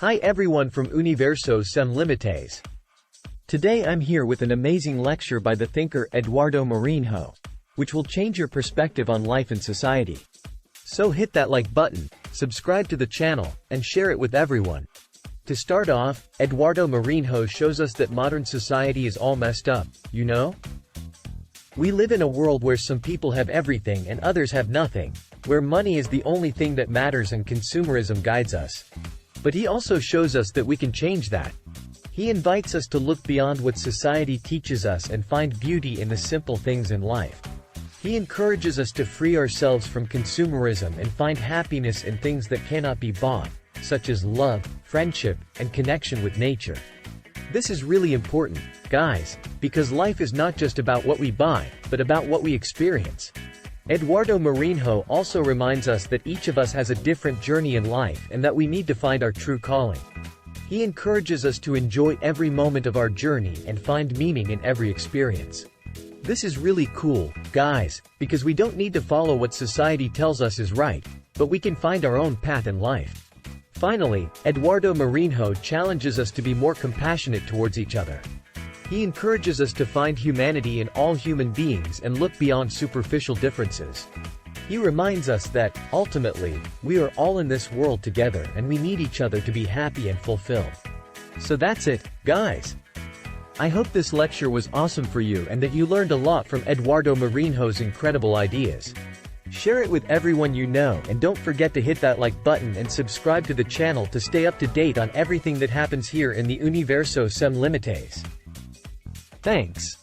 Hi everyone from Universo Sem Limites. Today I'm here with an amazing lecture by the thinker Eduardo Marinho, which will change your perspective on life and society. So hit that like button, subscribe to the channel, and share it with everyone. To start off, Eduardo Marinho shows us that modern society is all messed up, you know? We live in a world where some people have everything and others have nothing, where money is the only thing that matters and consumerism guides us. But he also shows us that we can change that. He invites us to look beyond what society teaches us and find beauty in the simple things in life. He encourages us to free ourselves from consumerism and find happiness in things that cannot be bought, such as love, friendship, and connection with nature. This is really important, guys, because life is not just about what we buy, but about what we experience. Eduardo Marinho also reminds us that each of us has a different journey in life and that we need to find our true calling. He encourages us to enjoy every moment of our journey and find meaning in every experience. This is really cool, guys, because we don't need to follow what society tells us is right, but we can find our own path in life. Finally, Eduardo Marinho challenges us to be more compassionate towards each other. He encourages us to find humanity in all human beings and look beyond superficial differences. He reminds us that, ultimately, we are all in this world together and we need each other to be happy and fulfilled. So that's it, guys. I hope this lecture was awesome for you and that you learned a lot from Eduardo Marinho's incredible ideas. Share it with everyone you know and don't forget to hit that like button and subscribe to the channel to stay up to date on everything that happens here in the Universo Sem Limites. Thanks.